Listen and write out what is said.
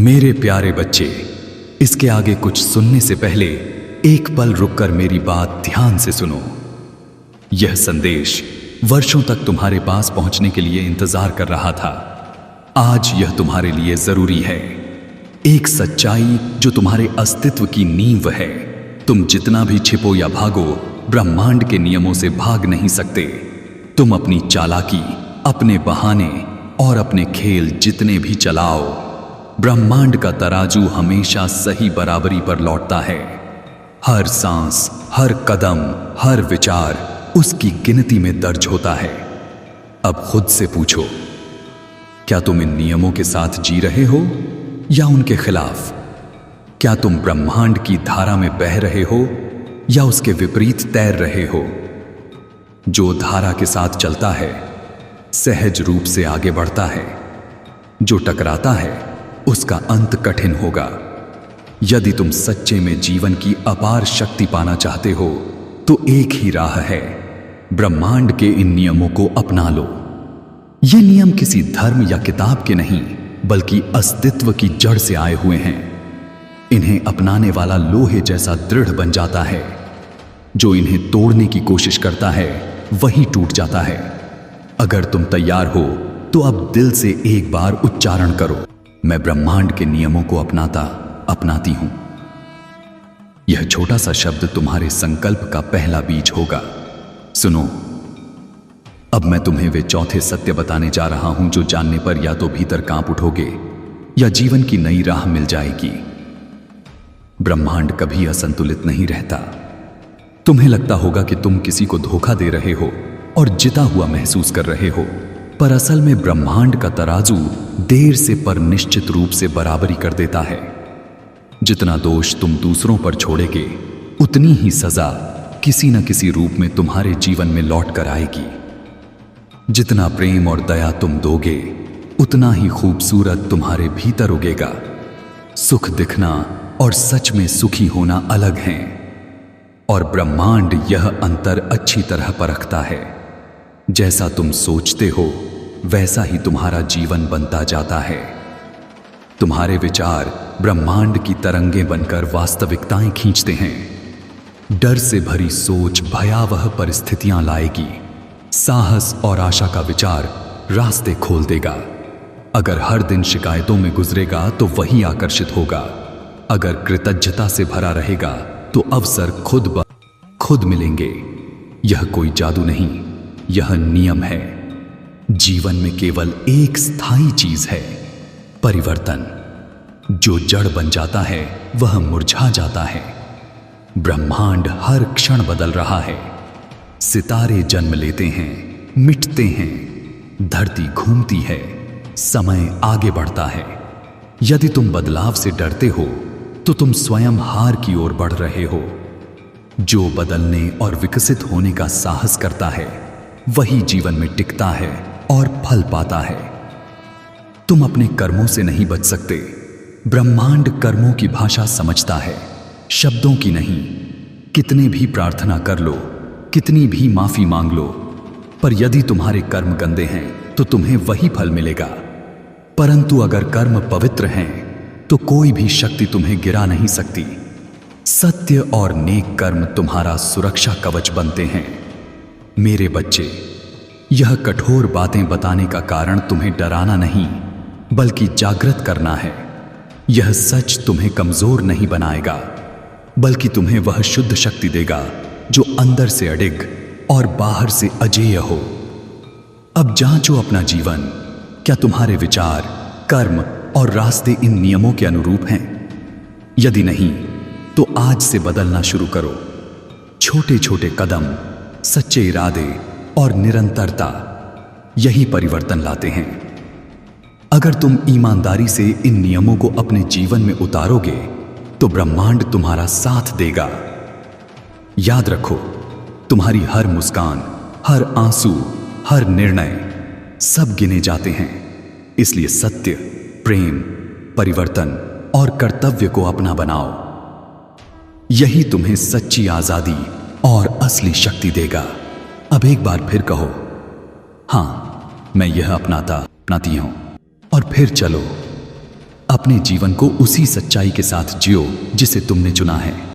मेरे प्यारे बच्चे, इसके आगे कुछ सुनने से पहले एक पल रुककर मेरी बात ध्यान से सुनो। यह संदेश वर्षों तक तुम्हारे पास पहुंचने के लिए इंतजार कर रहा था। आज यह तुम्हारे लिए जरूरी है। एक सच्चाई जो तुम्हारे अस्तित्व की नींव है। तुम जितना भी छिपो या भागो, ब्रह्मांड के नियमों से भाग नहीं सकते। तुम अपनी चालाकी, अपने बहाने और अपने खेल जितने भी चलाओ, ब्रह्मांड का तराजू हमेशा सही बराबरी पर लौटता है। हर सांस, हर कदम, हर विचार उसकी गिनती में दर्ज होता है। अब खुद से पूछो, क्या तुम इन नियमों के साथ जी रहे हो या उनके खिलाफ? क्या तुम ब्रह्मांड की धारा में बह रहे हो या उसके विपरीत तैर रहे हो? जो धारा के साथ चलता है सहज रूप से आगे बढ़ता है। जो टकराता है उसका अंत कठिन होगा। यदि तुम सच्चे में जीवन की अपार शक्ति पाना चाहते हो तो एक ही राह है, ब्रह्मांड के इन नियमों को अपना लो। ये नियम किसी धर्म या किताब के नहीं, बल्कि अस्तित्व की जड़ से आए हुए हैं। इन्हें अपनाने वाला लोहे जैसा दृढ़ बन जाता है। जो इन्हें तोड़ने की कोशिश करता है वही टूट जाता है। अगर तुम तैयार हो तो अब दिल से एक बार उच्चारण करो, मैं ब्रह्मांड के नियमों को अपनाती हूं। यह छोटा सा शब्द तुम्हारे संकल्प का पहला बीज होगा। सुनो, अब मैं तुम्हें वे चौथे सत्य बताने जा रहा हूं जो जानने पर या तो भीतर कांप उठोगे या जीवन की नई राह मिल जाएगी। ब्रह्मांड कभी असंतुलित नहीं रहता। तुम्हें लगता होगा कि तुम किसी को धोखा दे रहे हो और जिता हुआ महसूस कर रहे हो, पर असल में ब्रह्मांड का तराजू देर से पर निश्चित रूप से बराबरी कर देता है। जितना दोष तुम दूसरों पर छोड़ोगे, उतनी ही सजा किसी न किसी रूप में तुम्हारे जीवन में लौट कर आएगी। जितना प्रेम और दया तुम दोगे, उतना ही खूबसूरत तुम्हारे भीतर उगेगा। सुख दिखना और सच में सुखी होना अलग हैं, और ब्रह्मांड यह अंतर अच्छी तरह परखता है। जैसा तुम सोचते हो वैसा ही तुम्हारा जीवन बनता जाता है। तुम्हारे विचार ब्रह्मांड की तरंगें बनकर वास्तविकताएं खींचते हैं। डर से भरी सोच भयावह परिस्थितियां लाएगी। साहस और आशा का विचार रास्ते खोल देगा। अगर हर दिन शिकायतों में गुजरेगा तो वही आकर्षित होगा। अगर कृतज्ञता से भरा रहेगा तो अवसर खुद मिलेंगे। यह कोई जादू नहीं, यह नियम है। जीवन में केवल एक स्थायी चीज है, परिवर्तन। जो जड़ बन जाता है वह मुरझा जाता है। ब्रह्मांड हर क्षण बदल रहा है। सितारे जन्म लेते हैं, मिटते हैं, धरती घूमती है, समय आगे बढ़ता है। यदि तुम बदलाव से डरते हो तो तुम स्वयं हार की ओर बढ़ रहे हो। जो बदलने और विकसित होने का साहस करता है वही जीवन में टिकता है और फल पाता है। तुम अपने कर्मों से नहीं बच सकते। ब्रह्मांड कर्मों की भाषा समझता है, शब्दों की नहीं। कितने भी प्रार्थना कर लो, कितनी भी माफी मांग लो, पर यदि तुम्हारे कर्म गंदे हैं तो तुम्हें वही फल मिलेगा। परंतु अगर कर्म पवित्र हैं तो कोई भी शक्ति तुम्हें गिरा नहीं सकती। सत्य और नेक कर्म तुम्हारा सुरक्षा कवच बनते हैं। मेरे बच्चे, यह कठोर बातें बताने का कारण तुम्हें डराना नहीं, बल्कि जागृत करना है। यह सच तुम्हें कमजोर नहीं बनाएगा, बल्कि तुम्हें वह शुद्ध शक्ति देगा जो अंदर से अडिग और बाहर से अजेय हो। अब जांचो अपना जीवन। क्या तुम्हारे विचार, कर्म और रास्ते इन नियमों के अनुरूप हैं? यदि नहीं तो आज से बदलना शुरू करो। छोटे छोटे कदम, सच्चे इरादे और निरंतरता, यही परिवर्तन लाते हैं। अगर तुम ईमानदारी से इन नियमों को अपने जीवन में उतारोगे तो ब्रह्मांड तुम्हारा साथ देगा। याद रखो, तुम्हारी हर मुस्कान, हर आंसू, हर निर्णय सब गिने जाते हैं। इसलिए सत्य, प्रेम, परिवर्तन और कर्तव्य को अपना बनाओ। यही तुम्हें सच्ची आजादी और असली शक्ति देगा। अब एक बार फिर कहो, हां, मैं यह अपनाती हूं। और फिर चलो अपने जीवन को उसी सच्चाई के साथ जियो जिसे तुमने चुना है।